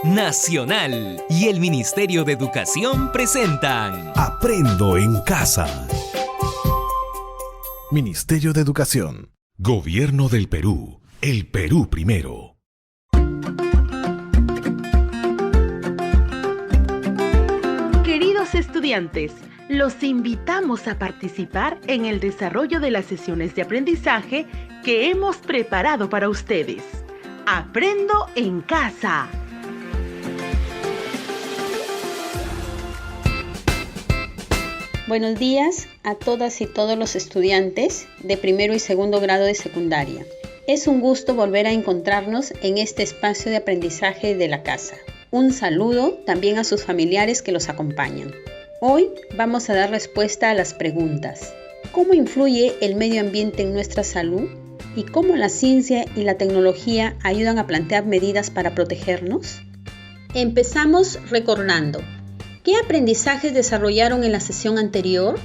Nacional y el Ministerio de Educación presentan Aprendo en Casa. Ministerio de Educación. Gobierno del Perú. El Perú primero. Queridos estudiantes, los invitamos a participar en el desarrollo de las sesiones de aprendizaje que hemos preparado para ustedes. Aprendo en Casa. Buenos días a todas y todos los estudiantes de primero y segundo grado de secundaria. Es un gusto volver a encontrarnos en este espacio de aprendizaje de la casa. Un saludo también a sus familiares que los acompañan. Hoy vamos a dar respuesta a las preguntas: ¿cómo influye el medio ambiente en nuestra salud? ¿Y cómo la ciencia y la tecnología ayudan a plantear medidas para protegernos? Empezamos recordando. ¿Qué aprendizajes desarrollaron en la sesión anterior?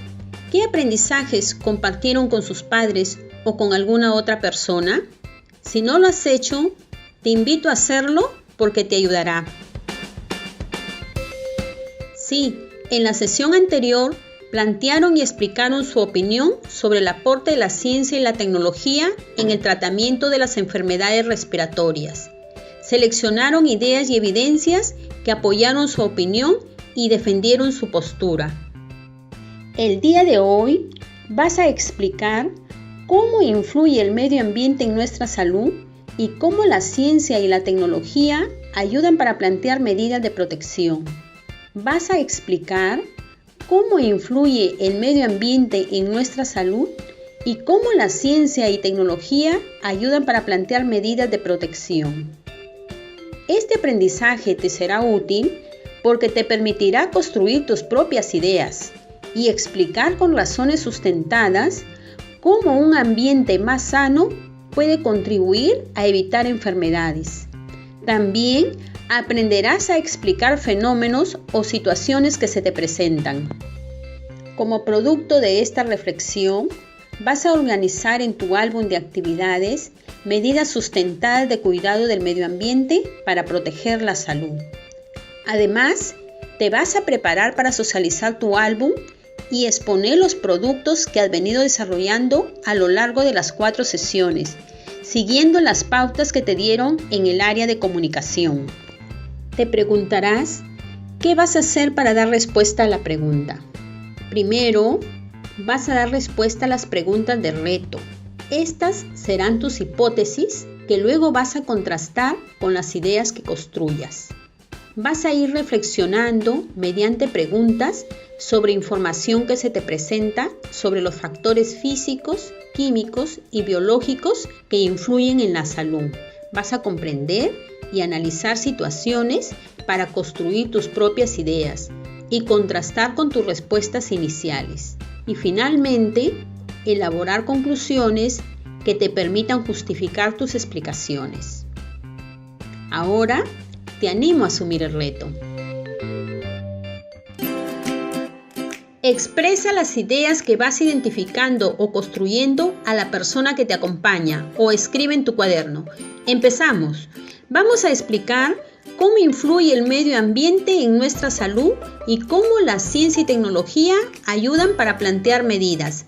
¿Qué aprendizajes compartieron con sus padres o con alguna otra persona? Si no lo has hecho, te invito a hacerlo porque te ayudará. Sí, en la sesión anterior plantearon y explicaron su opinión sobre el aporte de la ciencia y la tecnología en el tratamiento de las enfermedades respiratorias. Seleccionaron ideas y evidencias que apoyaron su opinión y defendieron su postura. El día de hoy vas a explicar cómo influye el medio ambiente en nuestra salud y cómo la ciencia y la tecnología ayudan para plantear medidas de protección. Vas a explicar cómo influye el medio ambiente en nuestra salud y cómo la ciencia y tecnología ayudan para plantear medidas de protección. Este aprendizaje te será útil porque te permitirá construir tus propias ideas y explicar con razones sustentadas cómo un ambiente más sano puede contribuir a evitar enfermedades. También aprenderás a explicar fenómenos o situaciones que se te presentan. Como producto de esta reflexión, vas a organizar en tu álbum de actividades medidas sustentadas de cuidado del medio ambiente para proteger la salud. Además, te vas a preparar para socializar tu álbum y exponer los productos que has venido desarrollando a lo largo de las 4 sesiones, siguiendo las pautas que te dieron en el área de comunicación. Te preguntarás, ¿qué vas a hacer para dar respuesta a la pregunta? Primero, vas a dar respuesta a las preguntas de reto. Estas serán tus hipótesis que luego vas a contrastar con las ideas que construyas. Vas a ir reflexionando mediante preguntas sobre información que se te presenta sobre los factores físicos, químicos y biológicos que influyen en la salud. Vas a comprender y analizar situaciones para construir tus propias ideas y contrastar con tus respuestas iniciales. Y finalmente, elaborar conclusiones que te permitan justificar tus explicaciones. Ahora, te animo a asumir el reto. Expresa las ideas que vas identificando o construyendo a la persona que te acompaña o escribe en tu cuaderno. Empezamos. Vamos a explicar cómo influye el medio ambiente en nuestra salud y cómo la ciencia y tecnología ayudan para plantear medidas.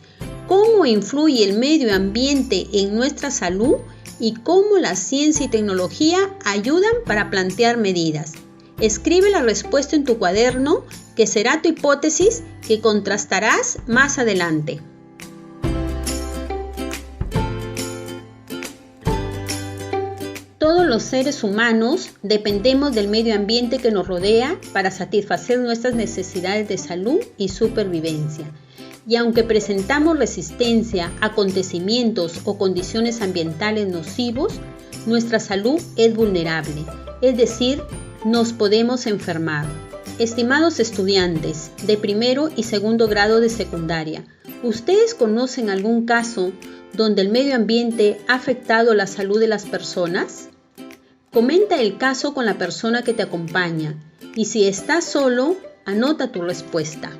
¿Cómo influye el medio ambiente en nuestra salud y cómo la ciencia y tecnología ayudan para plantear medidas? Escribe la respuesta en tu cuaderno, que será tu hipótesis que contrastarás más adelante. Todos los seres humanos dependemos del medio ambiente que nos rodea para satisfacer nuestras necesidades de salud y supervivencia. Y aunque presentamos resistencia a acontecimientos o condiciones ambientales nocivos, nuestra salud es vulnerable, es decir, nos podemos enfermar. Estimados estudiantes de primero y segundo grado de secundaria, ¿ustedes conocen algún caso donde el medio ambiente ha afectado la salud de las personas? Comenta el caso con la persona que te acompaña y si estás solo, anota tu respuesta.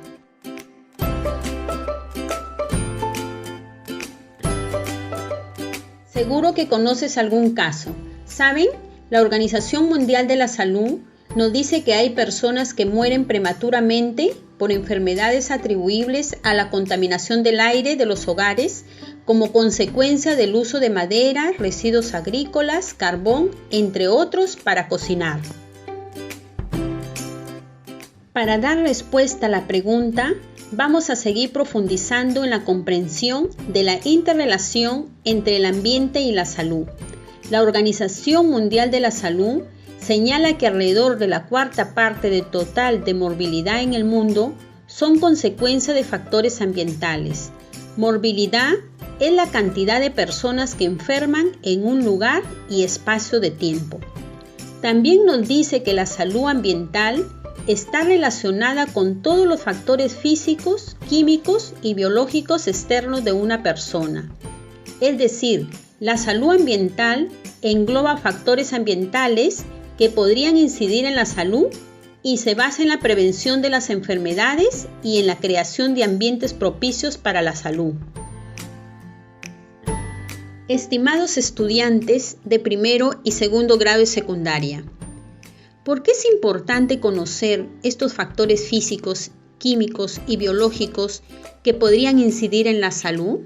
Seguro que conoces algún caso. ¿Saben? La Organización Mundial de la Salud nos dice que hay personas que mueren prematuramente por enfermedades atribuibles a la contaminación del aire de los hogares como consecuencia del uso de madera, residuos agrícolas, carbón, entre otros, para cocinar. Para dar respuesta a la pregunta, vamos a seguir profundizando en la comprensión de la interrelación entre el ambiente y la salud. La Organización Mundial de la Salud señala que alrededor de la cuarta parte del total de morbilidad en el mundo son consecuencia de factores ambientales. Morbilidad es la cantidad de personas que enferman en un lugar y espacio de tiempo. También nos dice que la salud ambiental está relacionada con todos los factores físicos, químicos y biológicos externos de una persona. Es decir, la salud ambiental engloba factores ambientales que podrían incidir en la salud y se basa en la prevención de las enfermedades y en la creación de ambientes propicios para la salud. Estimados estudiantes de primero y segundo grado de secundaria, ¿por qué es importante conocer estos factores físicos, químicos y biológicos que podrían incidir en la salud?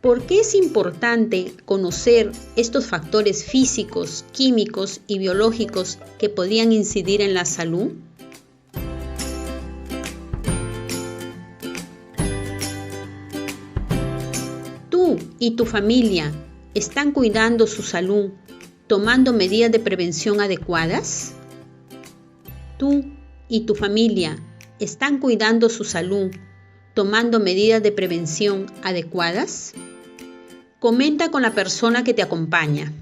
¿Por qué es importante conocer estos factores físicos, químicos y biológicos que podrían incidir en la salud? ¿Tú y tu familia están cuidando su salud, tomando medidas de prevención adecuadas? ¿Tú y tu familia están cuidando su salud, tomando medidas de prevención adecuadas? Comenta con la persona que te acompaña.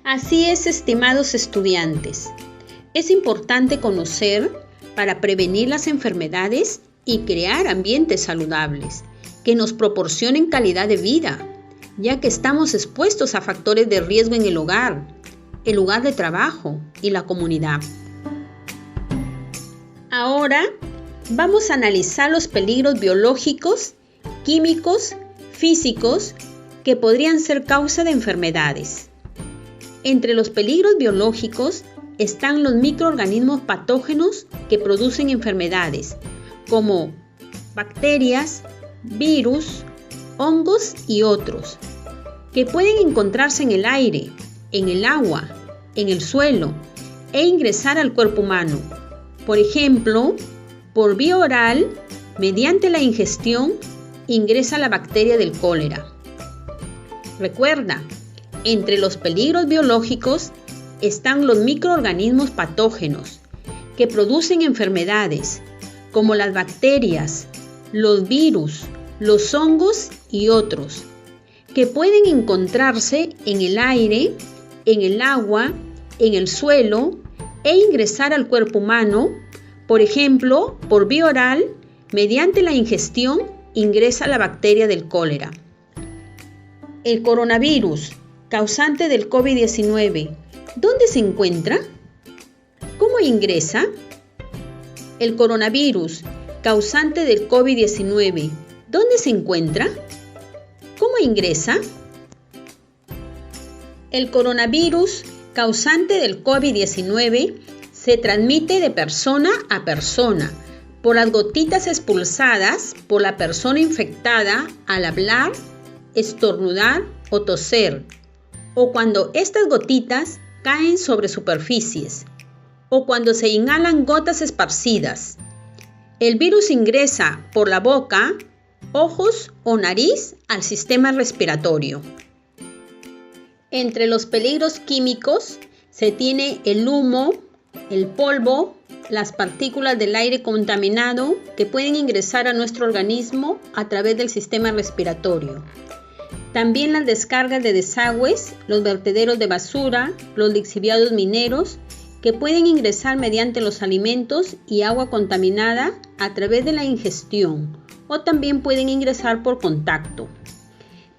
Así es, estimados estudiantes. Es importante conocer para prevenir las enfermedades y crear ambientes saludables que nos proporcionen calidad de vida, ya que estamos expuestos a factores de riesgo en el lugar de trabajo y la comunidad. Ahora vamos a analizar los peligros biológicos, químicos, físicos que podrían ser causa de enfermedades. Entre los peligros biológicos están los microorganismos patógenos que producen enfermedades, como bacterias, virus, hongos y otros, que pueden encontrarse en el aire, en el agua, en el suelo e ingresar al cuerpo humano. Por ejemplo, por vía oral, mediante la ingestión, ingresa la bacteria del cólera. Recuerda, entre los peligros biológicos están los microorganismos patógenos que producen enfermedades, como las bacterias, los virus, los hongos y otros, que pueden encontrarse en el aire, en el agua, en el suelo e ingresar al cuerpo humano. Por ejemplo, por vía oral, mediante la ingestión, ingresa la bacteria del cólera. El coronavirus, causante del COVID-19, ¿dónde se encuentra? ¿Cómo ingresa? El coronavirus, causante del COVID-19, ¿dónde se encuentra? ¿Cómo ingresa? El coronavirus, causante del COVID-19, se transmite de persona a persona por las gotitas expulsadas por la persona infectada al hablar, estornudar o toser, o cuando estas gotitas caen sobre superficies, o cuando se inhalan gotas esparcidas. El virus ingresa por la boca, ojos o nariz al sistema respiratorio. Entre los peligros químicos se tiene el humo, el polvo, las partículas del aire contaminado que pueden ingresar a nuestro organismo a través del sistema respiratorio. También las descargas de desagües, los vertederos de basura, los lixiviados mineros que pueden ingresar mediante los alimentos y agua contaminada a través de la ingestión o también pueden ingresar por contacto.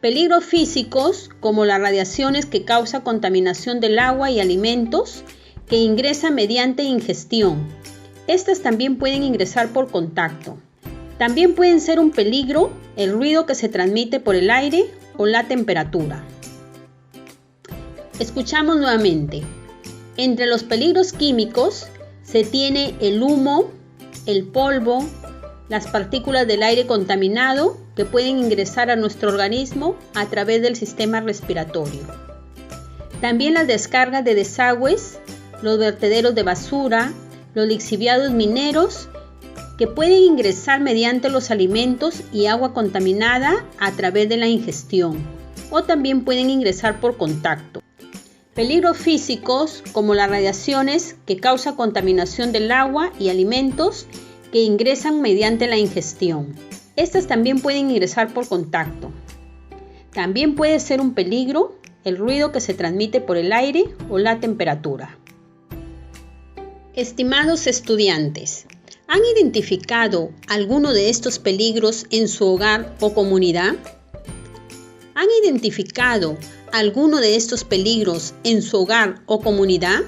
Peligros físicos como las radiaciones que causan contaminación del agua y alimentos que ingresan mediante ingestión. Estas también pueden ingresar por contacto. También pueden ser un peligro el ruido que se transmite por el aire o la temperatura. Escuchamos nuevamente. Entre los peligros químicos se tiene el humo, el polvo, las partículas del aire contaminado que pueden ingresar a nuestro organismo a través del sistema respiratorio. También las descargas de desagües, los vertederos de basura, los lixiviados mineros que pueden ingresar mediante los alimentos y agua contaminada a través de la ingestión, o también pueden ingresar por contacto. Peligros físicos como las radiaciones que causan contaminación del agua y alimentos que ingresan mediante la ingestión. Estas también pueden ingresar por contacto. También puede ser un peligro el ruido que se transmite por el aire o la temperatura. Estimados estudiantes, ¿han identificado alguno de estos peligros en su hogar o comunidad? ¿Han identificado alguno de estos peligros en su hogar o comunidad?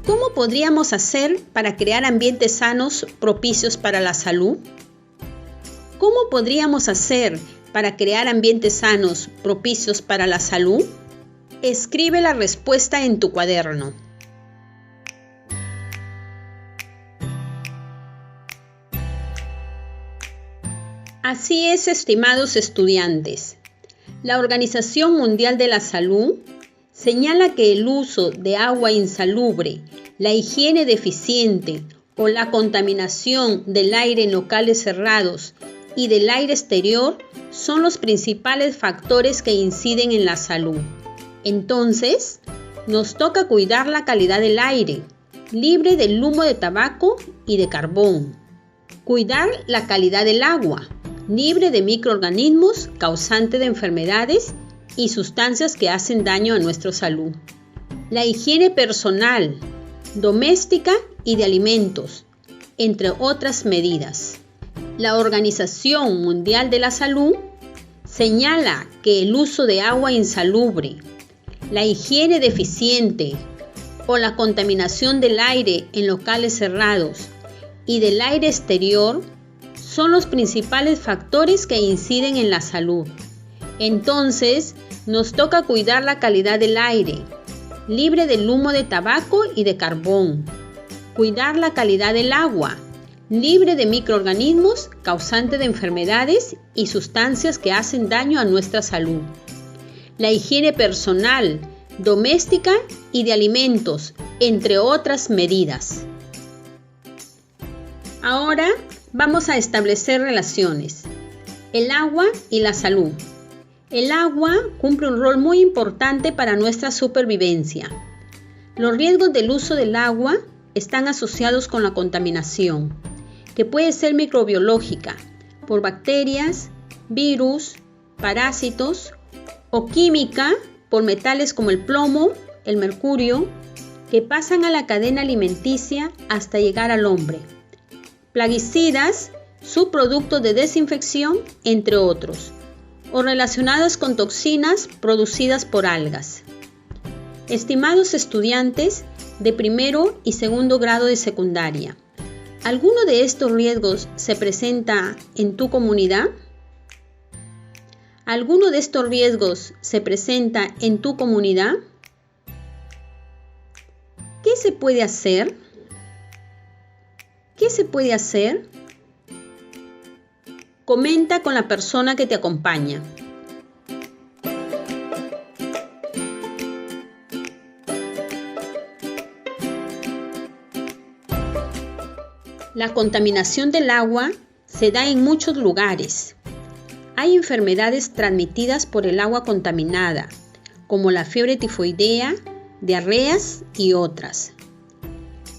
¿Cómo podríamos hacer para crear ambientes sanos propicios para la salud? ¿Cómo podríamos hacer para crear ambientes sanos propicios para la salud? Escribe la respuesta en tu cuaderno. Así es, estimados estudiantes. La Organización Mundial de la Salud señala que el uso de agua insalubre, la higiene deficiente o la contaminación del aire en locales cerrados y del aire exterior son los principales factores que inciden en la salud. Entonces, nos toca cuidar la calidad del aire, libre del humo de tabaco y de carbón. Cuidar la calidad del agua, libre de microorganismos causantes de enfermedades y sustancias que hacen daño a nuestra salud. La higiene personal, doméstica y de alimentos, entre otras medidas. La Organización Mundial de la Salud señala que el uso de agua insalubre, la higiene deficiente o la contaminación del aire en locales cerrados y del aire exterior son los principales factores que inciden en la salud. Entonces, nos toca cuidar la calidad del aire, libre del humo de tabaco y de carbón. Cuidar la calidad del agua, libre de microorganismos causantes de enfermedades y sustancias que hacen daño a nuestra salud. La higiene personal, doméstica y de alimentos, entre otras medidas. Ahora vamos a establecer relaciones. El agua y la salud. El agua cumple un rol muy importante para nuestra supervivencia. Los riesgos del uso del agua están asociados con la contaminación, que puede ser microbiológica, por bacterias, virus, parásitos, o química, por metales como el plomo, el mercurio, que pasan a la cadena alimenticia hasta llegar al hombre. Plaguicidas, subproductos de desinfección, entre otros, o relacionadas con toxinas producidas por algas. Estimados estudiantes de primero y segundo grado de secundaria, ¿alguno de estos riesgos se presenta en tu comunidad? ¿Alguno de estos riesgos se presenta en tu comunidad? ¿Qué se puede hacer? ¿Qué se puede hacer? Comenta con la persona que te acompaña. La contaminación del agua se da en muchos lugares. Hay enfermedades transmitidas por el agua contaminada, como la fiebre tifoidea, diarreas y otras.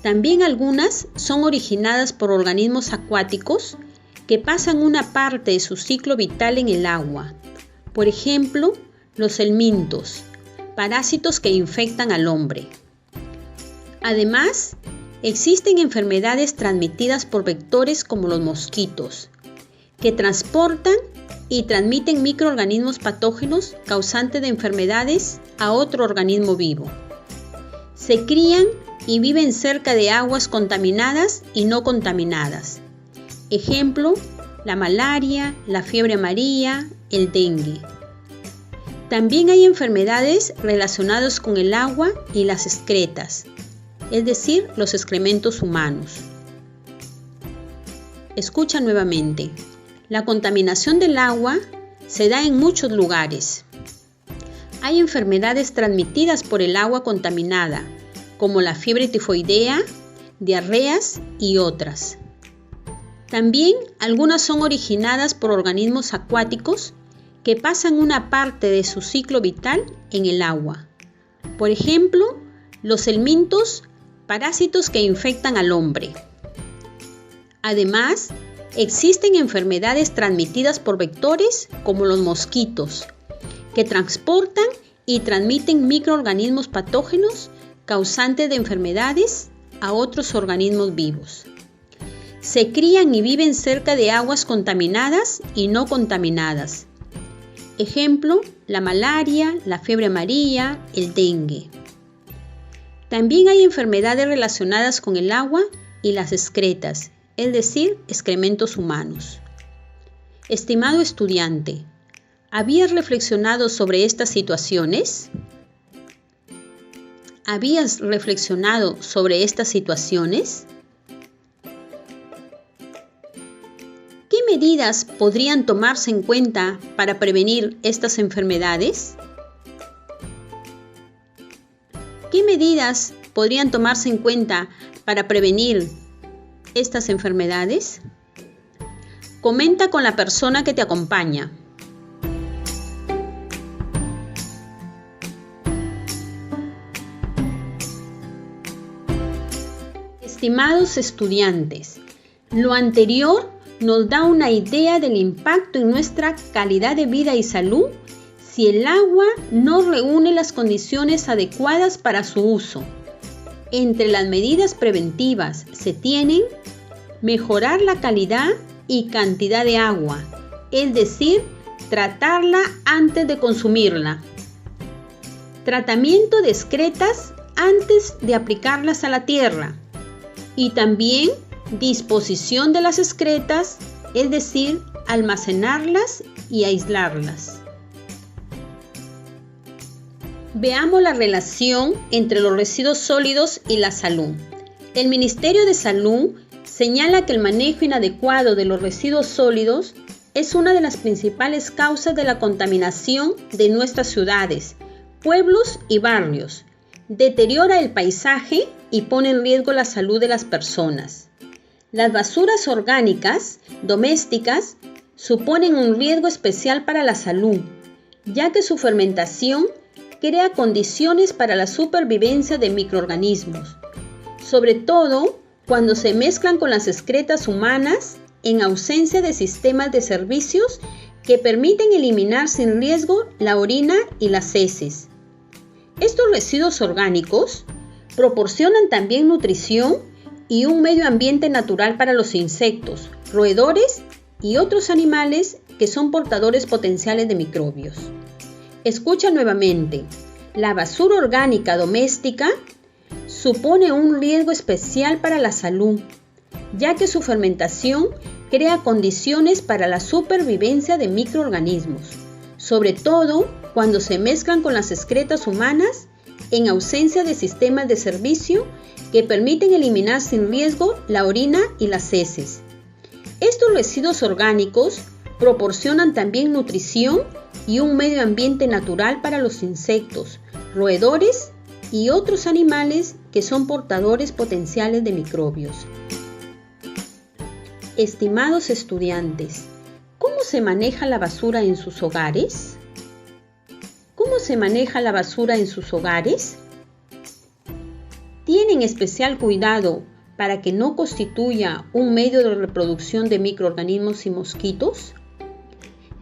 También algunas son originadas por organismos acuáticos que pasan una parte de su ciclo vital en el agua. Por ejemplo, los helmintos, parásitos que infectan al hombre. Además, existen enfermedades transmitidas por vectores como los mosquitos, que transportan y transmiten microorganismos patógenos causantes de enfermedades a otro organismo vivo. Se crían y viven cerca de aguas contaminadas y no contaminadas. Ejemplo, la malaria, la fiebre amarilla, el dengue. También hay enfermedades relacionadas con el agua y las excretas, es decir, los excrementos humanos. Escucha nuevamente. La contaminación del agua se da en muchos lugares. Hay enfermedades transmitidas por el agua contaminada, como la fiebre tifoidea, diarreas y otras. También algunas son originadas por organismos acuáticos que pasan una parte de su ciclo vital en el agua. Por ejemplo, los helmintos, parásitos que infectan al hombre. Además, existen enfermedades transmitidas por vectores como los mosquitos, que transportan y transmiten microorganismos patógenos causantes de enfermedades a otros organismos vivos. Se crían y viven cerca de aguas contaminadas y no contaminadas. Ejemplo, la malaria, la fiebre amarilla, el dengue. También hay enfermedades relacionadas con el agua y las excretas, es decir, excrementos humanos. Estimado estudiante, ¿habías reflexionado sobre estas situaciones? ¿Habías reflexionado sobre estas situaciones? ¿Qué medidas podrían tomarse en cuenta para prevenir estas enfermedades? ¿Qué medidas podrían tomarse en cuenta para prevenir estas enfermedades? Comenta con la persona que te acompaña. Estimados estudiantes, lo anterior nos da una idea del impacto en nuestra calidad de vida y salud si el agua no reúne las condiciones adecuadas para su uso. Entre las medidas preventivas se tienen mejorar la calidad y cantidad de agua, es decir, tratarla antes de consumirla. Tratamiento de excretas antes de aplicarlas a la tierra. Y también disposición de las excretas, es decir, almacenarlas y aislarlas. Veamos la relación entre los residuos sólidos y la salud. El Ministerio de Salud señala que el manejo inadecuado de los residuos sólidos es una de las principales causas de la contaminación de nuestras ciudades, pueblos y barrios. Deteriora el paisaje y pone en riesgo la salud de las personas. Las basuras orgánicas domésticas suponen un riesgo especial para la salud, ya que su fermentación crea condiciones para la supervivencia de microorganismos, sobre todo cuando se mezclan con las excretas humanas en ausencia de sistemas de servicios que permiten eliminar sin riesgo la orina y las heces. Estos residuos orgánicos proporcionan también nutrición y un medio ambiente natural para los insectos, roedores y otros animales que son portadores potenciales de microbios. Escucha nuevamente. La basura orgánica doméstica supone un riesgo especial para la salud, ya que su fermentación crea condiciones para la supervivencia de microorganismos, sobre todo cuando se mezclan con las excretas humanas en ausencia de sistemas de servicio que permiten eliminar sin riesgo la orina y las heces. Estos residuos orgánicos proporcionan también nutrición y un medio ambiente natural para los insectos, roedores y otros animales que son portadores potenciales de microbios. Estimados estudiantes, ¿cómo se maneja la basura en sus hogares? ¿Cómo se maneja la basura en sus hogares? ¿Tienen especial cuidado para que no constituya un medio de reproducción de microorganismos y mosquitos?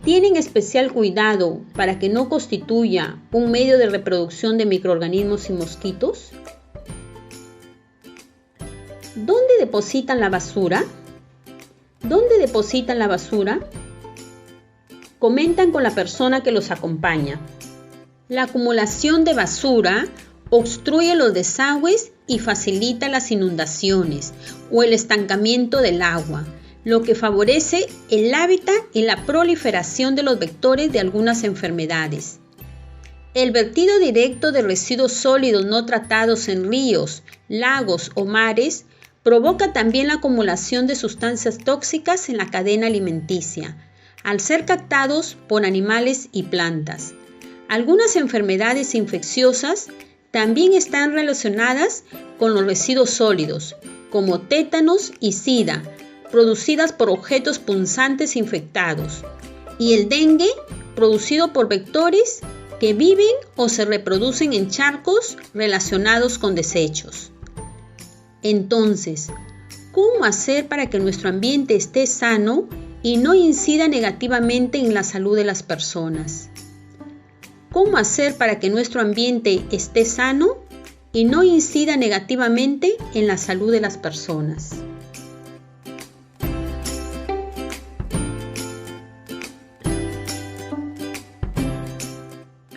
¿Tienen especial cuidado para que no constituya un medio de reproducción de microorganismos y mosquitos? ¿Dónde depositan la basura? ¿Dónde depositan la basura? Comentan con la persona que los acompaña. La acumulación de basura obstruye los desagües y facilita las inundaciones o el estancamiento del agua, lo que favorece el hábitat y la proliferación de los vectores de algunas enfermedades. El vertido directo de residuos sólidos no tratados en ríos, lagos o mares provoca también la acumulación de sustancias tóxicas en la cadena alimenticia, al ser captados por animales y plantas. Algunas enfermedades infecciosas también están relacionadas con los residuos sólidos, como tétanos y sida, producidas por objetos punzantes infectados, y el dengue, producido por vectores que viven o se reproducen en charcos relacionados con desechos. Entonces, ¿cómo hacer para que nuestro ambiente esté sano y no incida negativamente en la salud de las personas? ¿Cómo hacer para que nuestro ambiente esté sano y no incida negativamente en la salud de las personas?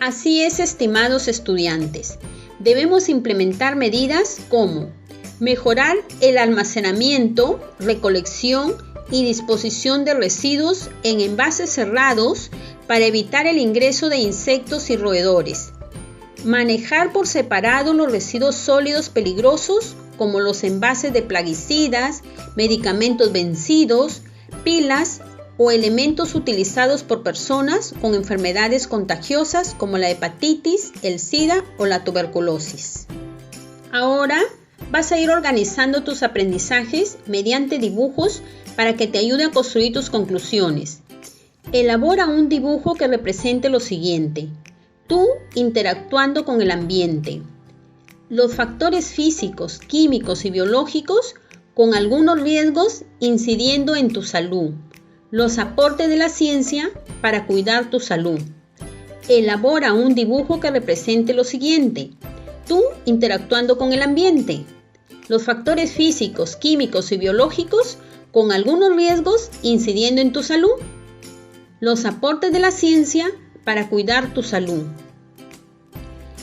Así es, estimados estudiantes, debemos implementar medidas como mejorar el almacenamiento, recolección y disposición de residuos en envases cerrados para evitar el ingreso de insectos y roedores. Manejar por separado los residuos sólidos peligrosos como los envases de plaguicidas, medicamentos vencidos, pilas o elementos utilizados por personas con enfermedades contagiosas como la hepatitis, el SIDA o la tuberculosis. Ahora vas a ir organizando tus aprendizajes mediante dibujos para que te ayude a construir tus conclusiones. Elabora un dibujo que represente lo siguiente: tú interactuando con el ambiente, los factores físicos, químicos y biológicos con algunos riesgos incidiendo en tu salud, los aportes de la ciencia para cuidar tu salud. Elabora un dibujo que represente lo siguiente: tú interactuando con el ambiente, los factores físicos, químicos y biológicos con algunos riesgos incidiendo en tu salud, los aportes de la ciencia para cuidar tu salud.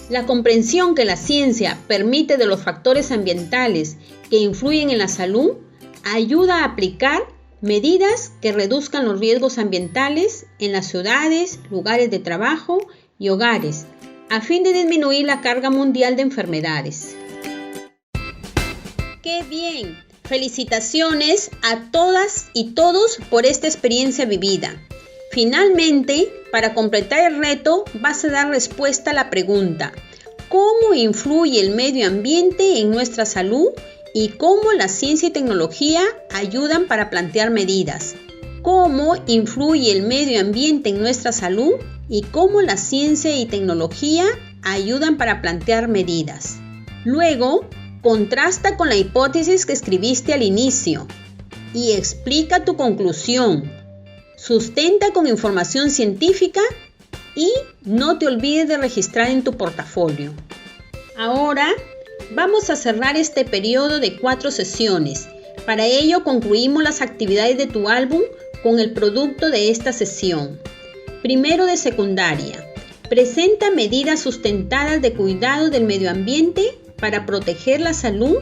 La comprensión que la ciencia permite de los factores ambientales que influyen en la salud ayuda a aplicar medidas que reduzcan los riesgos ambientales en las ciudades, lugares de trabajo y hogares, a fin de disminuir la carga mundial de enfermedades. ¡Qué bien! Felicitaciones a todas y todos por esta experiencia vivida. Finalmente, para completar el reto, vas a dar respuesta a la pregunta: ¿cómo influye el medio ambiente en nuestra salud y cómo la ciencia y tecnología ayudan para plantear medidas? ¿Cómo influye el medio ambiente en nuestra salud y cómo la ciencia y tecnología ayudan para plantear medidas? Luego, contrasta con la hipótesis que escribiste al inicio y explica tu conclusión. Sustenta con información científica y no te olvides de registrar en tu portafolio. Ahora vamos a cerrar este periodo de 4 sesiones. Para ello concluimos las actividades de tu álbum con el producto de esta sesión. Primero de secundaria. Presenta medidas sustentadas de cuidado del medio ambiente para proteger la salud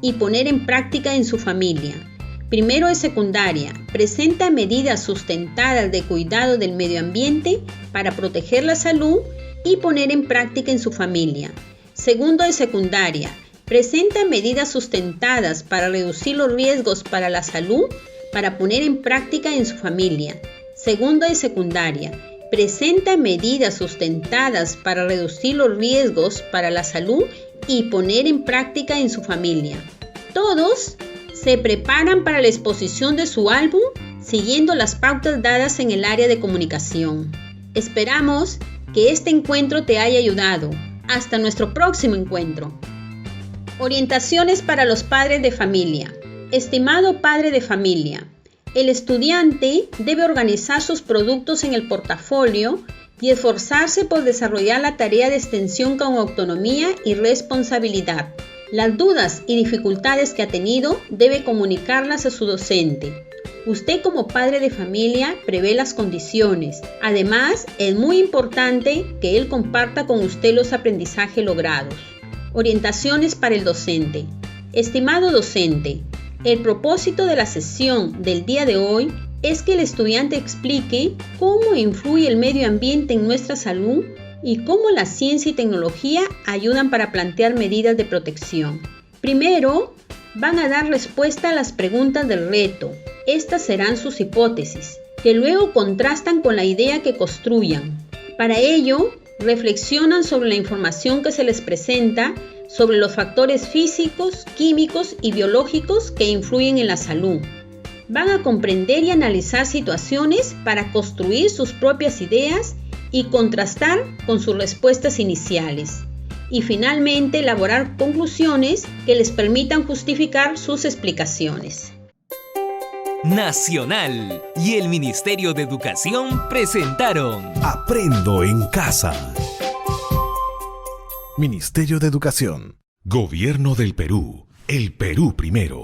y poner en práctica en su familia. Primero de secundaria, presenta medidas sustentadas de cuidado del medio ambiente para proteger la salud y poner en práctica en su familia. Segundo de secundaria, presenta medidas sustentadas para reducir los riesgos para la salud para poner en práctica en su familia. Segundo de secundaria, presenta medidas sustentadas para reducir los riesgos para la salud y poner en práctica en su familia. Todos se preparan para la exposición de su álbum siguiendo las pautas dadas en el área de comunicación. Esperamos que este encuentro te haya ayudado. Hasta nuestro próximo encuentro. Orientaciones para los padres de familia. Estimado padre de familia, el estudiante debe organizar sus productos en el portafolio y esforzarse por desarrollar la tarea de extensión con autonomía y responsabilidad. Las dudas y dificultades que ha tenido debe comunicarlas a su docente. Usted como padre de familia prevé las condiciones. Además, es muy importante que él comparta con usted los aprendizajes logrados. Orientaciones para el docente. Estimado docente, el propósito de la sesión del día de hoy es que el estudiante explique cómo influye el medio ambiente en nuestra salud y cómo la ciencia y tecnología ayudan para plantear medidas de protección. Primero, van a dar respuesta a las preguntas del reto. Estas serán sus hipótesis, que luego contrastan con la idea que construyan. Para ello, reflexionan sobre la información que se les presenta sobre los factores físicos, químicos y biológicos que influyen en la salud. Van a comprender y analizar situaciones para construir sus propias ideas y contrastar con sus respuestas iniciales. Y finalmente elaborar conclusiones que les permitan justificar sus explicaciones. Nacional y el Ministerio de Educación presentaron Aprendo en casa. Ministerio de Educación. Gobierno del Perú. El Perú primero.